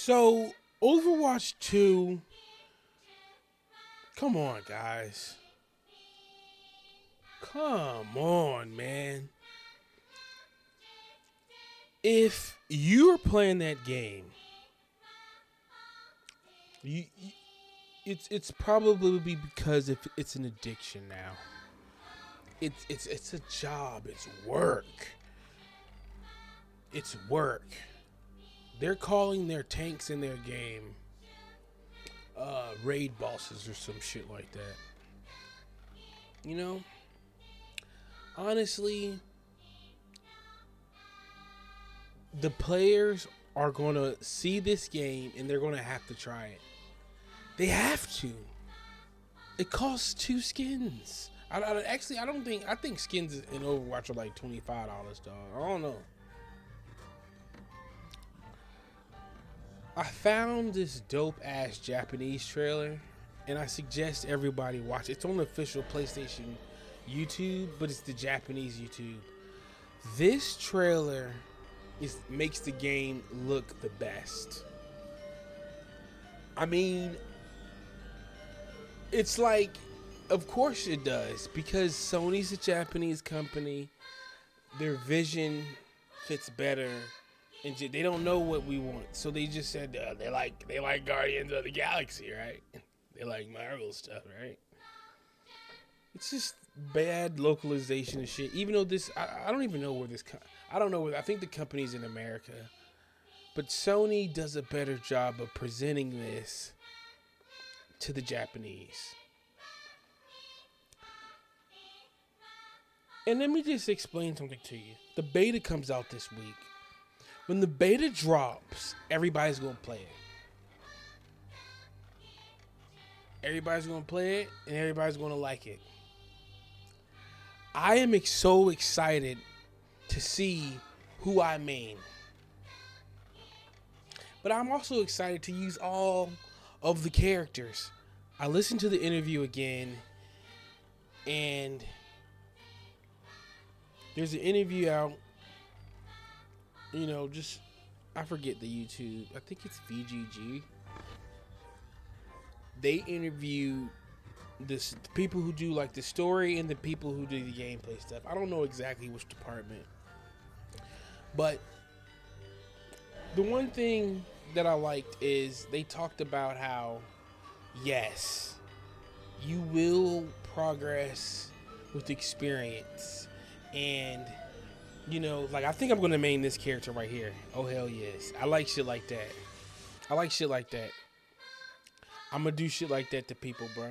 So, Overwatch 2, come on, guys. Come on, man. If you're playing that game, you it's probably because if it's an addiction now. It's a job, it's work. It's work. They're calling their tanks in their game raid bosses or some shit like that. You know? Honestly, the players are going to see this game and they're going to have to try it. They have to. It costs 2 skins. I think skins in Overwatch are like $25, dog. I don't know. I found this dope ass Japanese trailer, and I suggest everybody watch it. It's on the official PlayStation YouTube, but it's the Japanese YouTube. This trailer makes the game look the best. I mean, it's like, of course it does, because Sony's a Japanese company. Their vision fits better, and they don't know what we want, so they just said they like Guardians of the Galaxy, right? They like Marvel stuff, right? It's just bad localization and shit. Even though I don't even know where this. I don't know where. I think the company's in America, but Sony does a better job of presenting this to the Japanese. And let me just explain something to you. The beta comes out this week. When the beta drops, everybody's going to play it. Everybody's going to play it, and everybody's going to like it. I am so excited to see who I main. But I'm also excited to use all of the characters. I listened to the interview again, and there's an interview out. You know, just I forget the YouTube. I think it's VGG. They interview the people who do like the story and the people who do the gameplay stuff. I don't know exactly which department, but the one thing that I liked is they talked about how, yes, you will progress with experience. And, you know, like, I think I'm going to main this character right here. Oh, hell yes. I like shit like that. I like shit like that. I'm going to do shit like that to people, bro.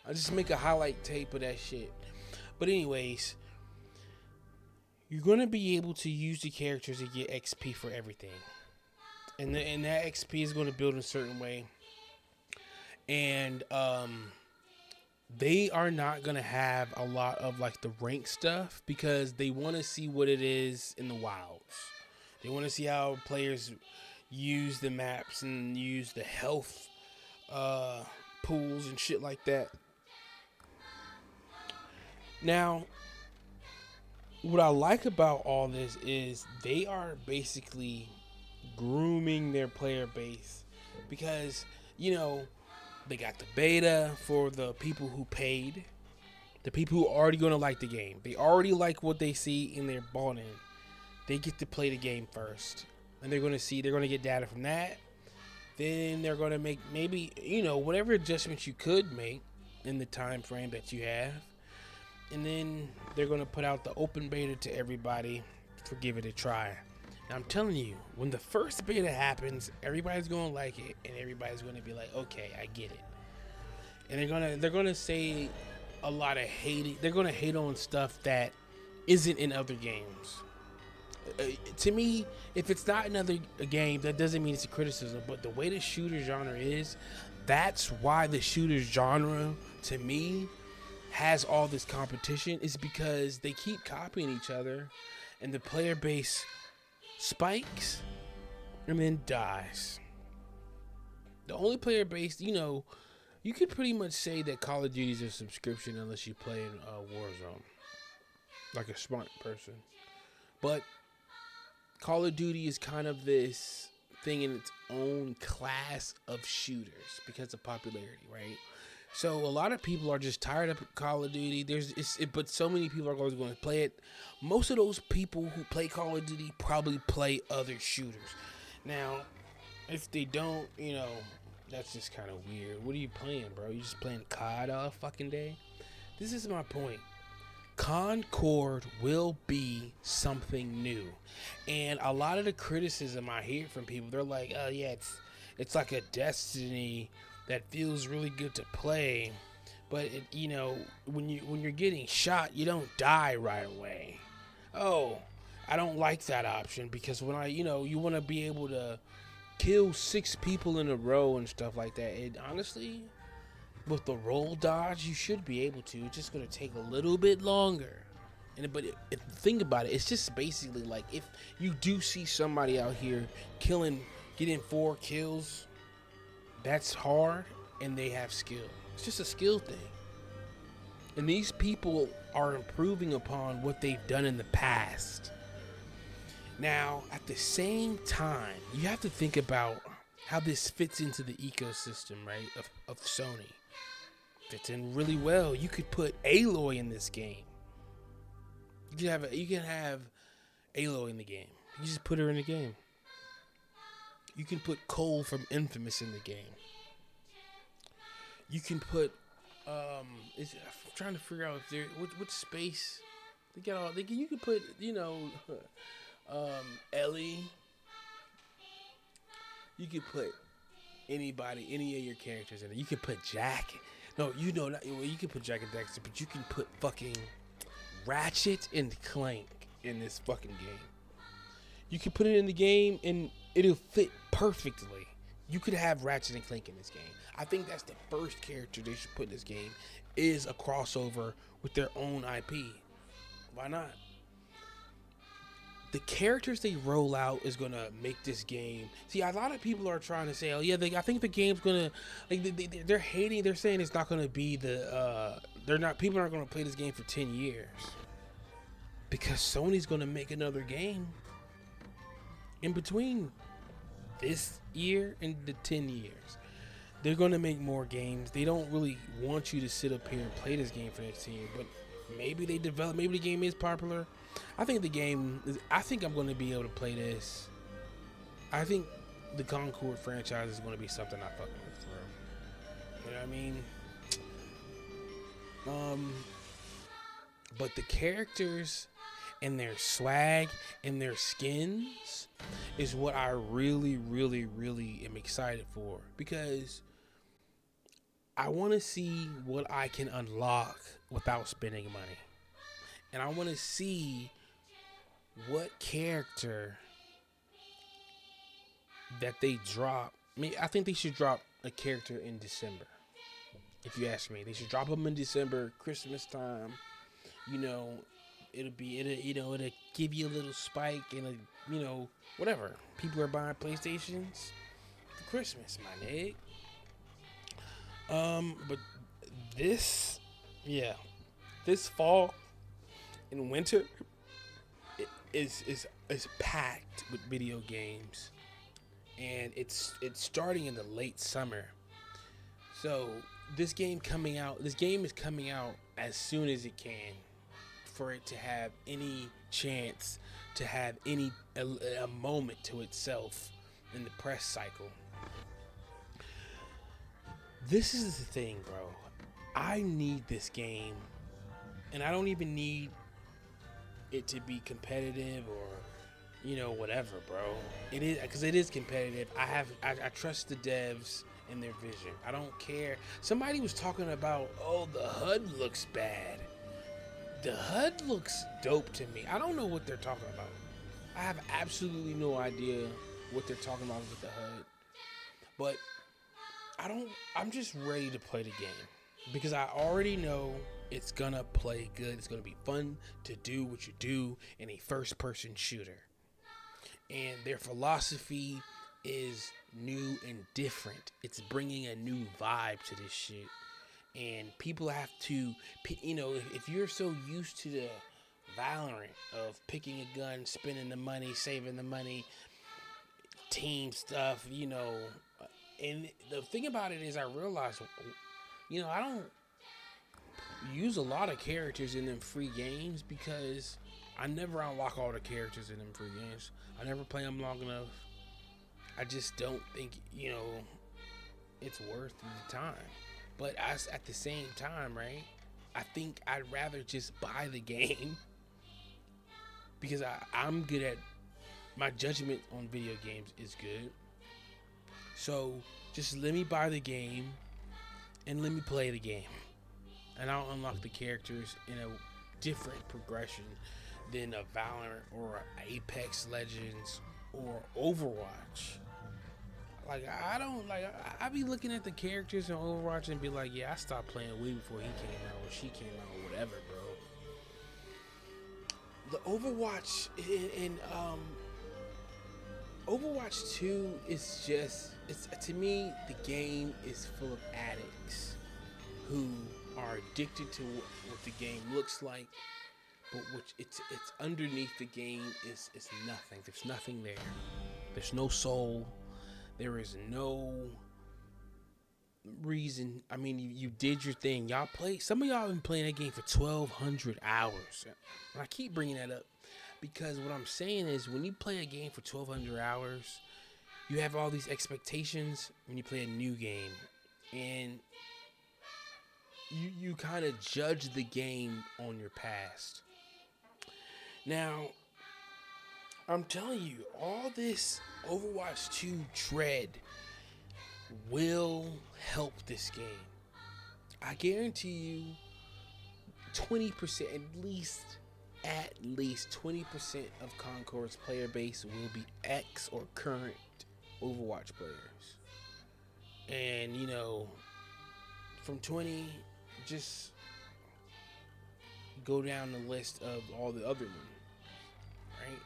I just make a highlight tape of that shit. But anyways, you're going to be able to use the characters to get XP for everything. And that XP is going to build in a certain way. And they are not going to have a lot of like the rank stuff because they want to see what it is in the wilds. They want to see how players use the maps and use the health pools and shit like that. Now, what I like about all this is they are basically grooming their player base because, you know, they got the beta for the people who paid, the people who are already going to like the game. They already like what they see and they're bought in. They get to play the game first. And they're going to get data from that. Then they're going to make maybe, you know, whatever adjustments you could make in the time frame that you have. And then they're going to put out the open beta to everybody for give it a try. Now, I'm telling you, when the first beta happens, everybody's going to like it, and everybody's going to be like, okay, I get it. And they're going to say a lot of hating. They're going to hate on stuff that isn't in other games. To me, if it's not another game, that doesn't mean it's a criticism. But the way the shooter genre is, that's why the shooter genre, to me, has all this competition. Is because they keep copying each other, and the player base spikes and then dies. The only player base, you know, you could pretty much say that Call of Duty is a subscription unless you play in Warzone, like a smart person. But Call of Duty is kind of this thing in its own class of shooters because of popularity, right? So a lot of people are just tired of Call of Duty. But so many people are always going to play it. Most of those people who play Call of Duty probably play other shooters. Now, if they don't, that's just kind of weird. What are you playing, bro? You just playing COD all fucking day? This is my point. Concord will be something new, and a lot of the criticism I hear from people, they're like, "Oh yeah, it's like a Destiny that feels really good to play, but when you're getting shot, you don't die right away." Oh, I don't like that option because when you want to be able to kill 6 people in a row and stuff like that. And honestly, with the roll dodge, you should be able to. It's just going to take a little bit longer. But think about it, it's just basically like if you do see somebody out here getting 4 kills, that's hard, and they have skill. It's just a skill thing. And these people are improving upon what they've done in the past. Now, at the same time, you have to think about how this fits into the ecosystem, right, of Sony. Fits in really well. You could put Aloy in this game. You can have Aloy in the game. You just put her in the game. You can put Cole from Infamous in the game. You can put I'm trying to figure out if there what space they got all. You can put Ellie. You could put any of your characters in it. You could put Jack. No, you can put Jack and Dexter, but you can put fucking Ratchet and Clank in this fucking game. You can put it in the game and it'll fit perfectly. You could have Ratchet and Clank in this game. I think that's the first character they should put in this game is a crossover with their own IP. Why not? The characters they roll out is gonna make this game. See, a lot of people are trying to say, "Oh yeah, I think the game's gonna." Like they're hating. They're saying it's not gonna be the. They're not. People aren't gonna play this game for 10 years because Sony's gonna make another game in between this year and the 10 years. They're gonna make more games. They don't really want you to sit up here and play this game for the next 10 years, but maybe they develop. Maybe the game is popular. I think I'm going to be able to play this. I think the Concord franchise is going to be something I fucking with through. You know what I mean? But the characters and their swag and their skins is what I really, really, really am excited for. Because I want to see what I can unlock without spending money. And I want to see what character that they drop. I think they should drop a character in December. If you ask me, they should drop them in December, Christmas time. It'll give you a little spike and whatever. People are buying PlayStations for Christmas, my nigga. But this fall and winter is packed with video games, and it's starting in the late summer. So this game is coming out as soon as it can, for it to have any chance to have a moment to itself in the press cycle. This is the thing, bro. I need this game, and I don't even need it to be competitive or whatever, bro. It is, because it is competitive. I trust the devs and their vision. I don't care. Somebody was talking about, the HUD looks bad. The HUD looks dope to me. I don't know what they're talking about. I have absolutely no idea what they're talking about with the HUD. But I'm just ready to play the game because I already know it's gonna play good. It's gonna be fun to do what you do in a first-person shooter. And their philosophy is new and different. It's bringing a new vibe to this shit. And people have to, if you're so used to the Valorant of picking a gun, spending the money, saving the money, team stuff, you know. And the thing about it is, I realized, you know, I don't use a lot of characters in them free games because I never unlock all the characters in them free games. I never play them long enough. I just don't think, you know, it's worth the time. But at the same time, right, I think I'd rather just buy the game because I'm good at, my judgment on video games is good. So just let me buy the game and let me play the game. And I'll unlock the characters in a different progression than a Valorant or Apex Legends or Overwatch. Like, I don't, like, I be looking at the characters in Overwatch and be like, yeah, I stopped playing way before he came out or she came out or whatever, bro. The Overwatch in Overwatch 2 is just, it's, to me, the game is full of addicts who are addicted to what the game looks like, but which it's underneath the game is nothing. There's nothing there. There's no soul. There is no reason. I mean, you did your thing. Y'all play. Some of y'all have been playing that game for 1,200 hours. And I keep bringing that up because what I'm saying is when you play a game for 1,200 hours, you have all these expectations when you play a new game. And you kind of judge the game on your past. Now, I'm telling you, all this Overwatch 2 dread will help this game. I guarantee you 20%, at least 20% of Concord's player base will be ex or current Overwatch players. And, you know, from 20, just go down the list of all the other ones, right?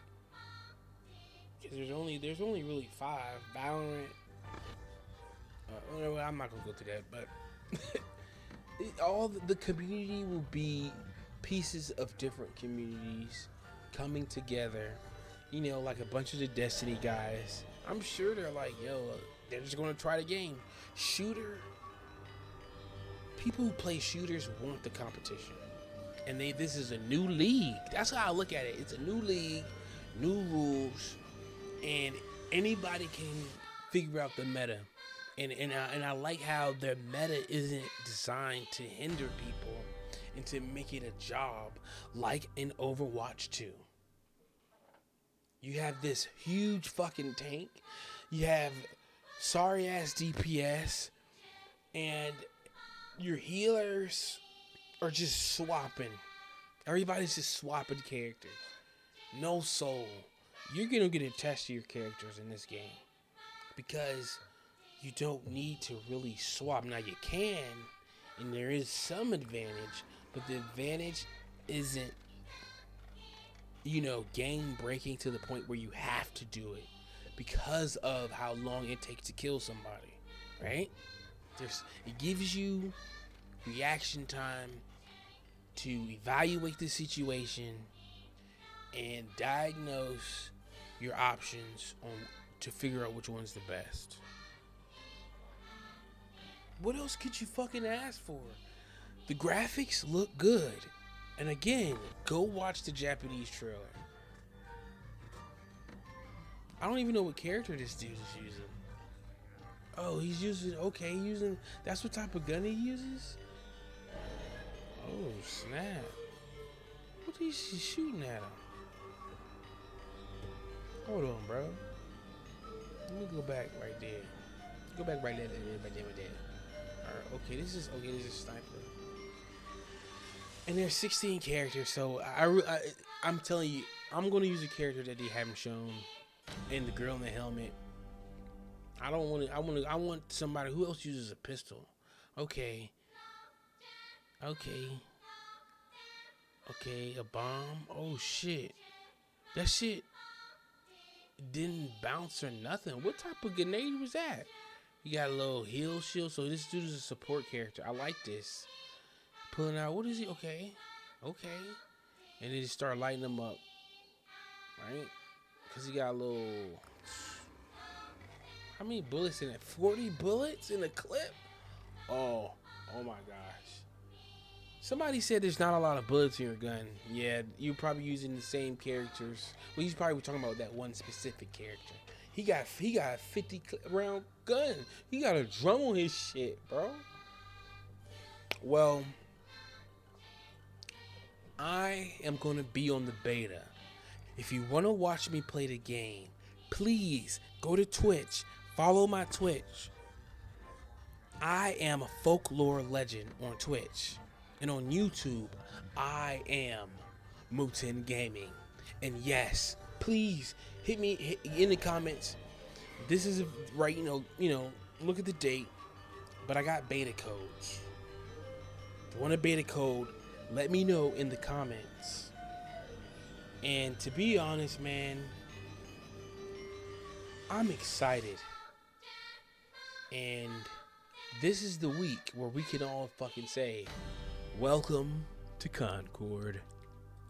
Because there's only really 5. Valorant. I'm not gonna go through that, but all the community will be pieces of different communities coming together. You know, like a bunch of the Destiny guys. I'm sure they're like, yo, they're just gonna try the game. Shooter. People who play shooters want the competition, and this is a new league. That's how I look at it. It's a new league, new rules, and anybody can figure out the meta. And I like how their meta isn't designed to hinder people and to make it a job like in Overwatch 2. You have this huge fucking tank. You have sorry ass DPS, and your healers are just swapping. Everybody's just swapping characters. No soul. You're gonna get attached to your characters in this game because you don't need to really swap. Now you can, and there is some advantage, but the advantage isn't, you know, game breaking to the point where you have to do it because of how long it takes to kill somebody, right? It gives you reaction time to evaluate the situation and diagnose your options to figure out which one's the best. What else could you fucking ask for? The graphics look good. And again, go watch the Japanese trailer. I don't even know what character this dude is using. Oh, he's using, that's what type of gun he uses? Oh, snap. What is he shooting at him? Hold on, bro. Let me go back right there. Go back right there. Alright, okay, this is sniper. And there's 16 characters, so I'm telling you, I'm gonna use a character that they haven't shown. And the girl in the helmet. I want somebody who else uses a pistol. Okay, a bomb. Oh shit, that shit didn't bounce or nothing. What type of grenade was that? You got a little heal shield. So this dude is a support character. I like this. Pulling out. What is he? Okay. And then just start lighting them up, right? Because he got a little. How many bullets in it? 40 bullets in a clip? Oh my gosh. Somebody said there's not a lot of bullets in your gun. Yeah, you're probably using the same characters. Well, he's probably talking about that one specific character. He got a 50 round gun. He got a drum on his shit, bro. Well, I am going to be on the beta. If you want to watch me play the game, please go to Twitch. Follow my Twitch. I am a folklore legend on Twitch. And on YouTube, I am Muten Gaming. And yes, please hit me in the comments. This is right, look at the date. But I got beta codes. If you want a beta code, let me know in the comments. And to be honest, man, I'm excited. And this is the week where we can all fucking say, welcome to Concord.